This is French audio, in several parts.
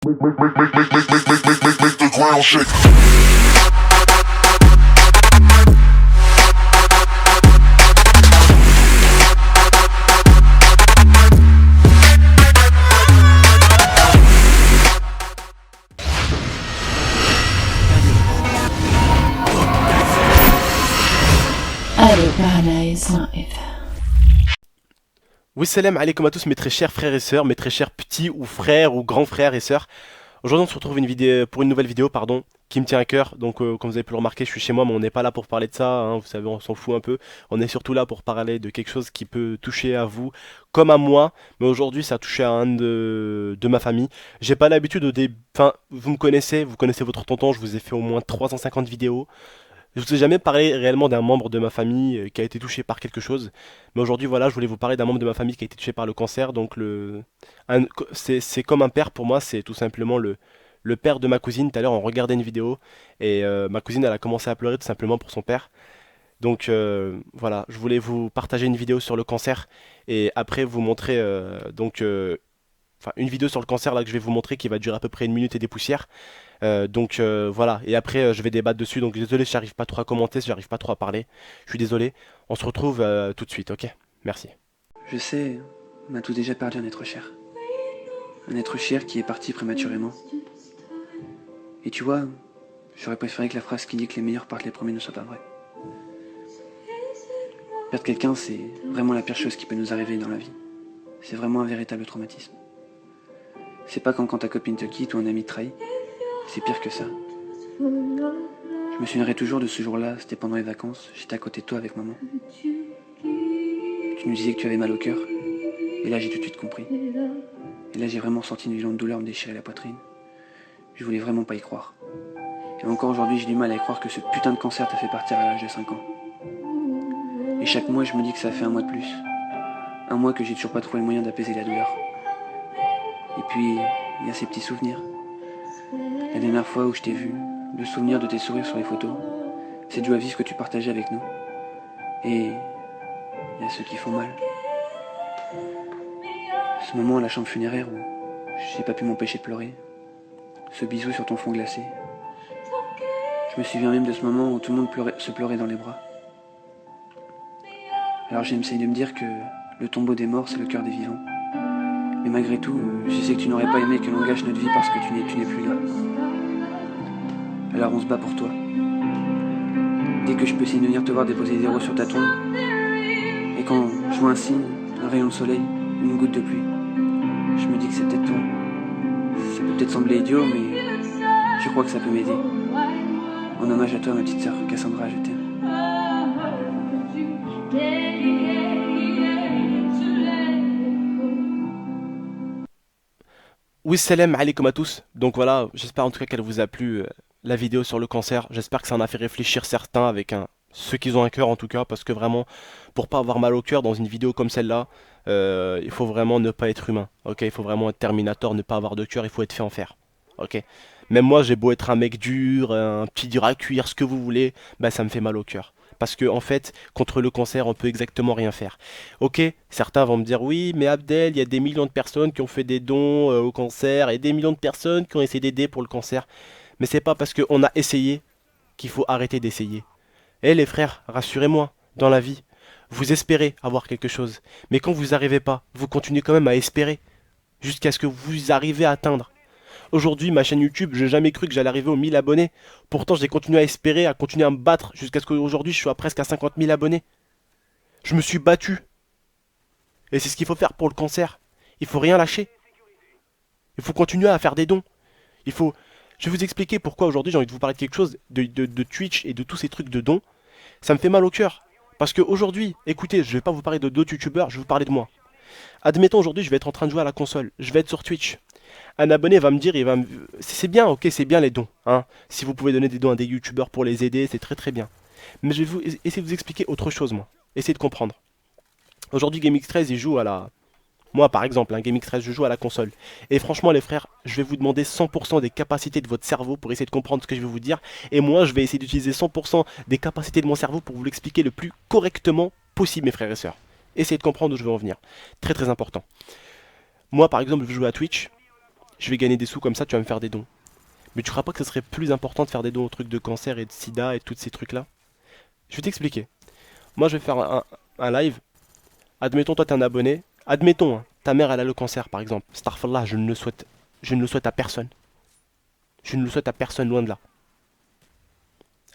Make the ground shake. Oui, salam alaikum à tous mes très chers frères et sœurs, mes très chers petits ou frères ou grands frères et sœurs. Aujourd'hui on se retrouve pour une nouvelle vidéo qui me tient à cœur. Donc comme vous avez pu le remarquer, je suis chez moi mais on n'est pas là pour parler de ça, hein, vous savez, on s'en fout un peu. On est surtout là pour parler de quelque chose qui peut toucher à vous comme à moi. Mais aujourd'hui ça a touché à un de ma famille. J'ai pas l'habitude Enfin, vous connaissez votre tonton, je vous ai fait au moins 350 vidéos. Je vous ai jamais parlé réellement d'un membre de ma famille qui a été touché par quelque chose. Mais aujourd'hui, voilà, je voulais vous parler d'un membre de ma famille qui a été touché par le cancer. Donc, c'est comme un père pour moi, c'est tout simplement le père de ma cousine. Tout à l'heure, on regardait une vidéo et ma cousine, elle a commencé à pleurer tout simplement pour son père. Donc, voilà, je voulais vous partager une vidéo sur le cancer et après vous montrer enfin, une vidéo sur le cancer là que je vais vous montrer qui va durer à peu près une minute et des poussières. Voilà, et après je vais débattre dessus, donc désolé si j'arrive pas trop à commenter, si j'arrive pas trop à parler, je suis désolé, on se retrouve tout de suite, ok? Merci. Je sais, on a tous déjà perdu un être cher. Un être cher qui est parti prématurément. Et tu vois, j'aurais préféré que la phrase qui dit que les meilleurs partent les premiers ne soit pas vraie. Perdre quelqu'un, c'est vraiment la pire chose qui peut nous arriver dans la vie. C'est vraiment un véritable traumatisme. C'est pas comme quand ta copine te quitte ou un ami te trahit. C'est pire que ça. Je me souviendrai toujours de ce jour-là, c'était pendant les vacances, j'étais à côté de toi avec maman. Tu nous disais que tu avais mal au cœur, et là j'ai tout de suite compris. Et là j'ai vraiment senti une violente douleur me déchirer la poitrine. Je voulais vraiment pas y croire. Et encore aujourd'hui j'ai du mal à y croire que ce putain de cancer t'a fait partir à l'âge de 5 ans. Et chaque mois je me dis que ça fait un mois de plus. Un mois que j'ai toujours pas trouvé le moyen d'apaiser la douleur. Et puis, il y a ces petits souvenirs. La dernière fois où je t'ai vu, le souvenir de tes sourires sur les photos, cette joie vive que tu partageais avec nous. Et il y a ceux qui font mal. Ce moment à la chambre funéraire où j'ai pas pu m'empêcher de pleurer. Ce bisou sur ton front glacé. Je me souviens même de ce moment où tout le monde se pleurait dans les bras. Alors j'essaye de me dire que le tombeau des morts, c'est le cœur des vivants. Mais malgré tout, je sais que tu n'aurais pas aimé que l'on gâche notre vie parce que tu n'es plus là. Alors on se bat pour toi. Dès que je peux essayer de venir te voir déposer des zéros sur ta tombe, et quand je vois un signe, un rayon de soleil, une goutte de pluie, je me dis que c'est peut-être toi. Ça peut peut-être sembler idiot, mais je crois que ça peut m'aider. En hommage à toi, ma petite sœur, Cassandra, je t'aime. Oui, salam alaikum à tous. Donc voilà, j'espère en tout cas qu'elle vous a plu la vidéo sur le cancer. J'espère que ça en a fait réfléchir certains ceux qui ont un cœur en tout cas, parce que vraiment, pour pas avoir mal au cœur dans une vidéo comme celle-là, il faut vraiment ne pas être humain. Ok, il faut vraiment être Terminator, ne pas avoir de cœur, il faut être fait en fer. Ok. Même moi, j'ai beau être un mec dur, un petit dur à cuire, ce que vous voulez, bah ça me fait mal au cœur. Parce que en fait, contre le cancer, on peut exactement rien faire. Ok, certains vont me dire oui, mais Abdel, il y a des millions de personnes qui ont fait des dons au cancer et des millions de personnes qui ont essayé d'aider pour le cancer. Mais c'est pas parce qu'on a essayé qu'il faut arrêter d'essayer. Eh les frères, rassurez-moi, dans la vie, vous espérez avoir quelque chose. Mais quand vous n'arrivez pas, vous continuez quand même à espérer. Jusqu'à ce que vous arrivez à atteindre. Aujourd'hui, ma chaîne YouTube, j'ai jamais cru que j'allais arriver aux 1000 abonnés. Pourtant, j'ai continué à espérer, à continuer à me battre jusqu'à ce qu'aujourd'hui, je sois presque à 50 000 abonnés. Je me suis battu. Et c'est ce qu'il faut faire pour le cancer. Il faut rien lâcher. Il faut continuer à faire des dons. Il faut... Je vais vous expliquer pourquoi aujourd'hui j'ai envie de vous parler de quelque chose, de Twitch et de tous ces trucs de dons. Ça me fait mal au cœur. Parce qu'aujourd'hui, écoutez, je vais pas vous parler de d'autres youtubeurs, je vais vous parler de moi. Admettons aujourd'hui, je vais être en train de jouer à la console. Je vais être sur Twitch. Un abonné va me dire, c'est bien, ok, c'est bien les dons. Hein. Si vous pouvez donner des dons à des youtubeurs pour les aider, c'est très très bien. Mais je vais essayer de vous expliquer autre chose, moi. Essayez de comprendre. Aujourd'hui, GameX13, il joue à la... Moi, par exemple, GameX13, je joue à la console. Et franchement, les frères, je vais vous demander 100% des capacités de votre cerveau pour essayer de comprendre ce que je vais vous dire. Et moi, je vais essayer d'utiliser 100% des capacités de mon cerveau pour vous l'expliquer le plus correctement possible, mes frères et sœurs. Essayez de comprendre où je veux en venir. Très très important. Moi, par exemple, je joue à Twitch. je vais gagner des sous comme ça, tu vas me faire des dons. Mais tu crois pas que ce serait plus important de faire des dons aux trucs de cancer et de sida et tous ces trucs-là? Je vais t'expliquer. Moi, je vais faire un live. Admettons, toi, t'es un abonné. Admettons, hein, ta mère, elle a le cancer, par exemple. Starfallah, je ne le souhaite à personne. Je ne le souhaite à personne, loin de là.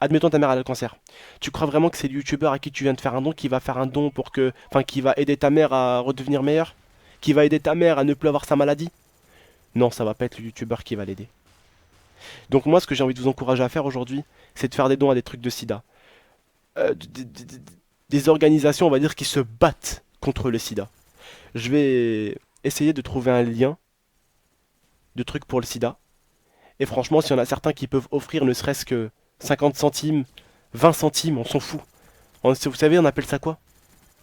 Admettons, ta mère, elle a le cancer. Tu crois vraiment que c'est le youtubeur à qui tu viens de faire un don qui va faire un don pour que... Enfin, qui va aider ta mère à redevenir meilleure? Qui va aider ta mère à ne plus avoir sa maladie? Non, ça va pas être le youtubeur qui va l'aider. Donc moi, ce que j'ai envie de vous encourager à faire aujourd'hui, c'est de faire des dons à des trucs de sida. Des organisations, on va dire, qui se battent contre le sida. Je vais essayer de trouver un lien de trucs pour le sida. Et franchement, s'il y en a certains qui peuvent offrir ne serait-ce que 50 centimes, 20 centimes, on s'en fout. Vous savez, on appelle ça quoi?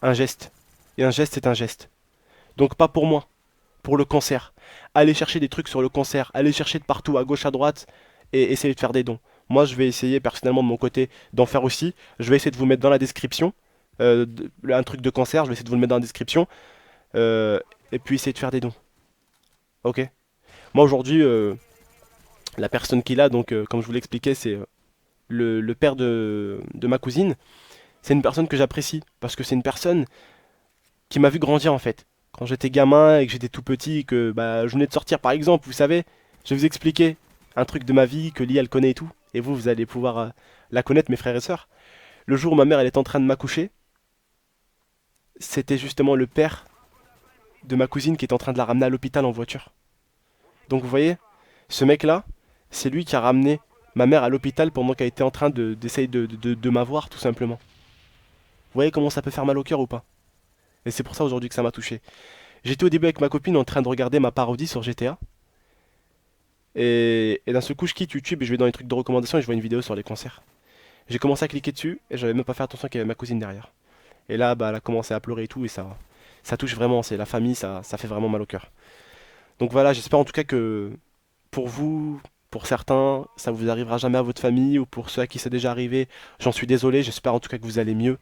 Un geste. Et un geste, c'est un geste. Donc pas pour moi, pour le cancer. Allez chercher des trucs sur le cancer, allez chercher de partout, à gauche, à droite, et essayez de faire des dons. Moi, je vais essayer personnellement de mon côté d'en faire aussi. Je vais essayer de vous mettre dans la description un truc de cancer, je vais essayer de vous le mettre dans la description. Et puis essayer de faire des dons. Ok? Moi aujourd'hui, la personne qui l'a, donc comme je vous l'expliquais, c'est le père de ma cousine. C'est une personne que j'apprécie, parce que c'est une personne qui m'a vu grandir en fait. Quand j'étais gamin et que j'étais tout petit, que bah, je venais de sortir par exemple, vous savez, je vais vous expliquer un truc de ma vie que Lia elle connaît et tout, et vous, vous allez pouvoir la connaître, mes frères et sœurs. Le jour où ma mère elle est en train de m'accoucher, c'était justement le père de ma cousine qui est en train de la ramener à l'hôpital en voiture. Donc vous voyez, ce mec-là, c'est lui qui a ramené ma mère à l'hôpital pendant qu'elle était en train d'essayer de m'avoir, tout simplement. Vous voyez comment ça peut faire mal au cœur ou pas? Et c'est pour ça aujourd'hui que ça m'a touché. J'étais au début avec ma copine en train de regarder ma parodie sur GTA. Et d'un seul coup, je quitte YouTube et je vais dans les trucs de recommandation et je vois une vidéo sur les concerts. J'ai commencé à cliquer dessus et j'avais même pas fait attention qu'il y avait ma cousine derrière. Et là, bah, elle a commencé à pleurer et tout, et ça touche vraiment, c'est la famille, ça fait vraiment mal au cœur. Donc voilà, j'espère en tout cas que pour vous, pour certains, ça vous arrivera jamais à votre famille, ou pour ceux à qui c'est déjà arrivé, j'en suis désolé, j'espère en tout cas que vous allez mieux.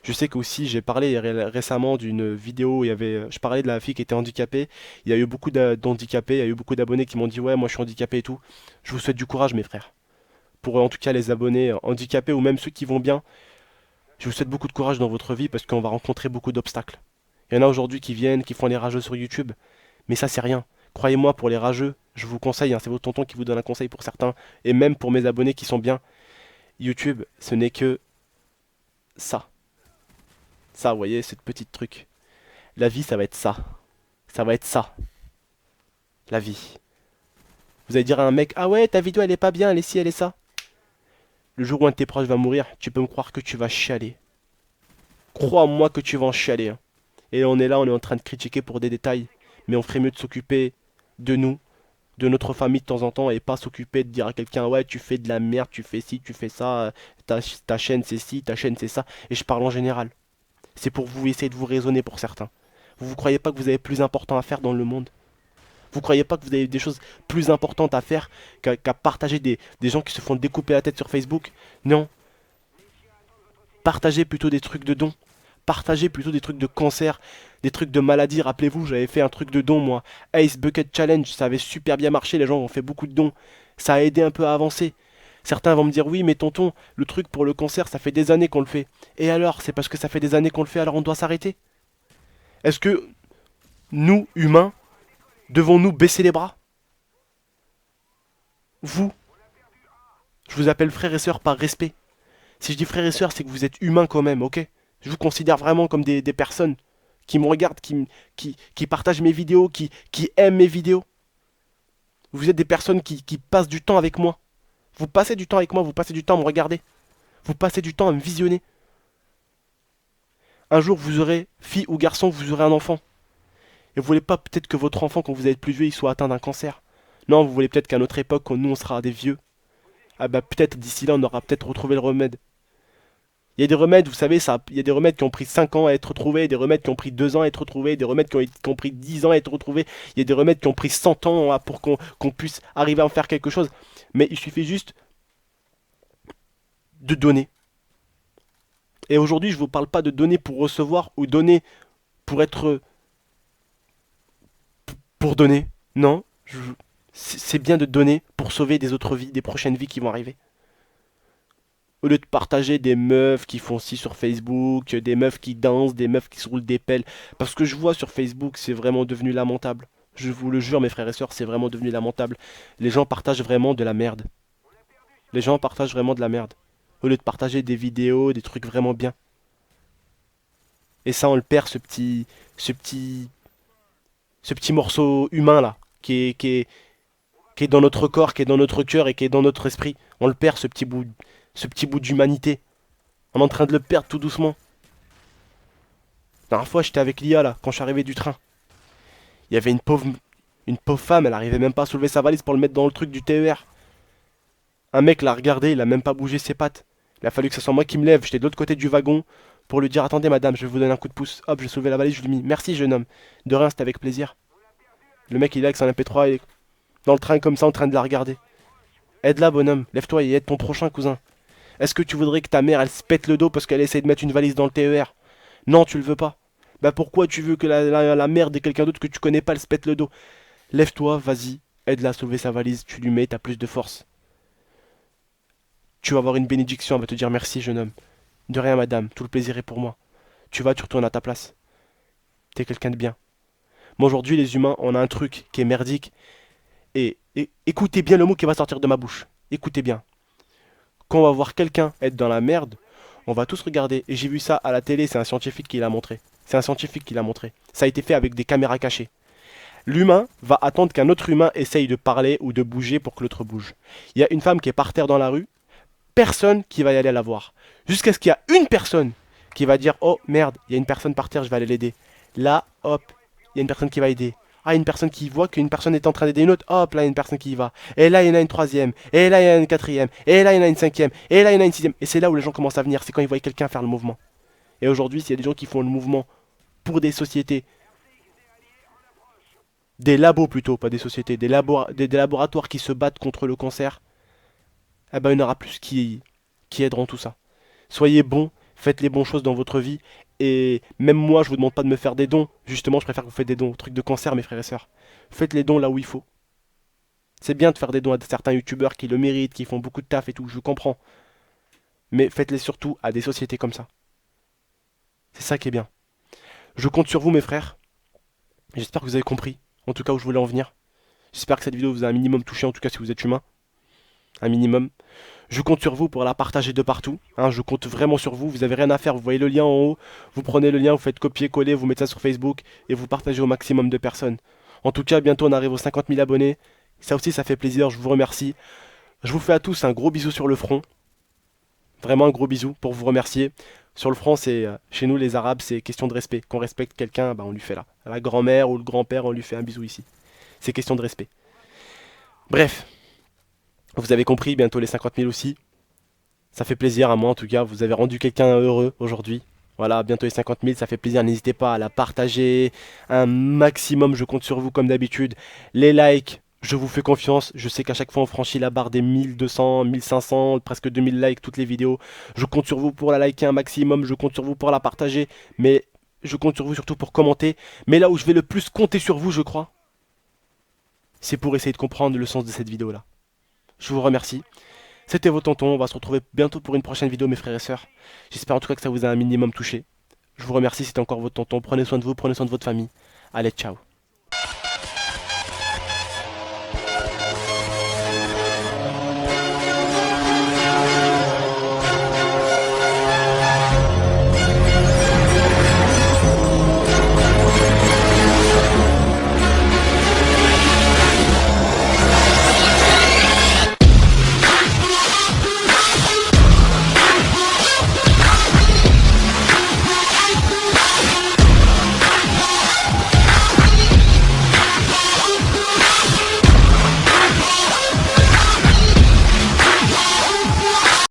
Je sais qu'aussi, j'ai parlé récemment d'une vidéo où je parlais de la fille qui était handicapée. Il y a eu beaucoup d'handicapés, il y a eu beaucoup d'abonnés qui m'ont dit ouais, moi je suis handicapé et tout. Je vous souhaite du courage, mes frères. Pour en tout cas les abonnés handicapés ou même ceux qui vont bien, je vous souhaite beaucoup de courage dans votre vie parce qu'on va rencontrer beaucoup d'obstacles. Il y en a aujourd'hui qui viennent, qui font les rageux sur YouTube, mais ça c'est rien. Croyez-moi, pour les rageux, je vous conseille, hein, c'est votre tonton qui vous donne un conseil pour certains, et même pour mes abonnés qui sont bien, YouTube, ce n'est que ça. Ça, vous voyez, ce petit truc. La vie, ça va être ça. Ça va être ça. La vie. Vous allez dire à un mec, ah ouais, ta vidéo elle est pas bien, elle est ci, elle est ça. Le jour où un de tes proches va mourir, tu peux me croire que tu vas chialer. Crois-moi que tu vas en chialer, hein. Et on est là, on est en train de critiquer pour des détails. Mais on ferait mieux de s'occuper de nous, de notre famille de temps en temps, et pas s'occuper de dire à quelqu'un, ouais, tu fais de la merde, tu fais ci, tu fais ça, ta chaîne c'est ci, ta chaîne c'est ça. Et je parle en général. C'est pour vous essayer de vous raisonner pour certains. Vous croyez pas que vous avez plus important à faire dans le monde? Vous croyez pas que vous avez des choses plus importantes à faire qu'à partager des gens qui se font découper la tête sur Facebook? Non. Partagez plutôt des trucs de dons. Partagez plutôt des trucs de cancer, des trucs de maladie. Rappelez-vous, j'avais fait un truc de don moi. Ace Bucket Challenge, ça avait super bien marché, les gens ont fait beaucoup de dons. Ça a aidé un peu à avancer. Certains vont me dire oui mais tonton, le truc pour le cancer ça fait des années qu'on le fait. Et alors, c'est parce que ça fait des années qu'on le fait alors on doit s'arrêter? Est-ce que nous, humains, devons-nous baisser les bras? Vous, je vous appelle frères et sœurs par respect. Si je dis frères et sœurs, c'est que vous êtes humains quand même, ok? Je vous considère vraiment comme des personnes qui me regardent, qui partagent mes vidéos, qui aiment mes vidéos. Vous êtes des personnes qui passent du temps avec moi. Vous passez du temps avec moi, vous passez du temps à me regarder. Vous passez du temps à me visionner. Un jour, vous aurez, fille ou garçon, vous aurez un enfant. Et vous voulez pas peut-être que votre enfant, quand vous êtes plus vieux, il soit atteint d'un cancer. Non, vous voulez peut-être qu'à notre époque, quand nous on sera des vieux, ah bah peut-être d'ici là, on aura peut-être retrouvé le remède. Il y a des remèdes, vous savez, il y a des remèdes qui ont pris 5 ans à être retrouvés, des remèdes qui ont pris 2 ans à être retrouvés, des remèdes qui ont pris 10 ans à être retrouvés, il y a des remèdes qui ont pris 100 ans pour qu'on puisse arriver à en faire quelque chose. Mais il suffit juste de donner. Et aujourd'hui, je ne vous parle pas de donner pour recevoir ou donner pour être... pour donner. Non, C'est bien de donner pour sauver des autres vies, des prochaines vies qui vont arriver. Au lieu de partager des meufs qui font ci sur Facebook, des meufs qui dansent, des meufs qui se roulent des pelles. Parce que je vois sur Facebook, c'est vraiment devenu lamentable. Je vous le jure, mes frères et sœurs, c'est vraiment devenu lamentable. Les gens partagent vraiment de la merde. Les gens partagent vraiment de la merde. Au lieu de partager des vidéos, des trucs vraiment bien. Et ça, on le perd, ce petit morceau humain là, qui est dans notre corps, qui est dans notre cœur et qui est dans notre esprit. On le perd, ce petit bout d'humanité. On est en train de le perdre tout doucement. La dernière fois, j'étais avec Lia là, quand je suis arrivé du train. Il y avait une pauvre femme, elle arrivait même pas à soulever sa valise pour le mettre dans le truc du TER. Un mec l'a regardé, il a même pas bougé ses pattes. Il a fallu que ce soit moi qui me lève, j'étais de l'autre côté du wagon pour lui dire attendez madame, je vais vous donner un coup de pouce. Hop, j'ai soulevé la valise, je lui ai mis merci jeune homme. De rien, c'était avec plaisir. Le mec il est là avec son MP3 et dans le train comme ça en train de la regarder. Aide-la bonhomme, lève-toi et aide ton prochain cousin. Est-ce que tu voudrais que ta mère elle se pète le dos parce qu'elle essaie de mettre une valise dans le TER? Non, tu le veux pas. Bah pourquoi tu veux que la mère de quelqu'un d'autre que tu connais pas elle se pète le dos? Lève-toi, vas-y, aide-la à soulever sa valise, tu lui mets, t'as plus de force. Tu vas avoir une bénédiction, elle va te dire merci jeune homme. De rien madame, tout le plaisir est pour moi. Tu vas, tu retournes à ta place. T'es quelqu'un de bien. Moi aujourd'hui les humains, on a un truc qui est merdique. Et écoutez bien le mot qui va sortir de ma bouche. Écoutez bien. Quand on va voir quelqu'un être dans la merde, on va tous regarder. Et j'ai vu ça à la télé, c'est un scientifique qui l'a montré. C'est un scientifique qui l'a montré. Ça a été fait avec des caméras cachées. L'humain va attendre qu'un autre humain essaye de parler ou de bouger pour que l'autre bouge. Il y a une femme qui est par terre dans la rue, personne qui va y aller la voir. Jusqu'à ce qu'il y a une personne qui va dire oh merde, il y a une personne par terre, je vais aller l'aider. Là, hop, il y a une personne qui va aider. Ah, une personne qui voit qu'une personne est en train d'aider une autre. Hop, là, il y a une personne qui y va. Et là, il y en a une troisième. Et là, il y en a une quatrième. Et là, il y en a une cinquième. Et là, il y en a une sixième. Et c'est là où les gens commencent à venir. C'est quand ils voient quelqu'un faire le mouvement. Et aujourd'hui, s'il y a des gens qui font le mouvement pour des sociétés, des labos plutôt, pas des sociétés, des laboratoires qui se battent contre le cancer, eh ben, il y en aura plus qui aideront tout ça. Soyez bons, faites les bonnes choses dans votre vie. Et même moi, je vous demande pas de me faire des dons. Justement, je préfère que vous faites des dons au truc de cancer, mes frères et sœurs. Faites les dons là où il faut. C'est bien de faire des dons à certains youtubeurs qui le méritent, qui font beaucoup de taf et tout, je comprends. Mais faites-les surtout à des sociétés comme ça. C'est ça qui est bien. Je compte sur vous, mes frères. J'espère que vous avez compris, en tout cas où je voulais en venir. J'espère que cette vidéo vous a un minimum touché, en tout cas si vous êtes humain. Un minimum. Je compte sur vous pour la partager de partout. Hein, je compte vraiment sur vous. Vous n'avez rien à faire. Vous voyez le lien en haut. Vous prenez le lien, vous faites copier-coller, vous mettez ça sur Facebook et vous partagez au maximum de personnes. En tout cas, bientôt on arrive aux 50 000 abonnés. Ça aussi, ça fait plaisir. Je vous remercie. Je vous fais à tous un gros bisou sur le front. Vraiment un gros bisou pour vous remercier. Sur le front, c'est chez nous les Arabes, c'est question de respect. Qu'on respecte quelqu'un, bah, on lui fait là. À la grand-mère ou le grand-père, on lui fait un bisou ici. C'est question de respect. Bref. Vous avez compris, bientôt les 50 000 aussi. Ça fait plaisir à moi en tout cas, vous avez rendu quelqu'un heureux aujourd'hui. Voilà, bientôt les 50 000, ça fait plaisir, n'hésitez pas à la partager un maximum, je compte sur vous comme d'habitude. Les likes, je vous fais confiance, je sais qu'à chaque fois on franchit la barre des 1200, 1500, presque 2000 likes toutes les vidéos. Je compte sur vous pour la liker un maximum, je compte sur vous pour la partager, mais je compte sur vous surtout pour commenter. Mais là où je vais le plus compter sur vous, je crois, c'est pour essayer de comprendre le sens de cette vidéo là. Je vous remercie. C'était vos tontons, on va se retrouver bientôt pour une prochaine vidéo mes frères et sœurs. J'espère en tout cas que ça vous a un minimum touché. Je vous remercie, c'était encore votre tonton. Prenez soin de vous, prenez soin de votre famille. Allez, ciao.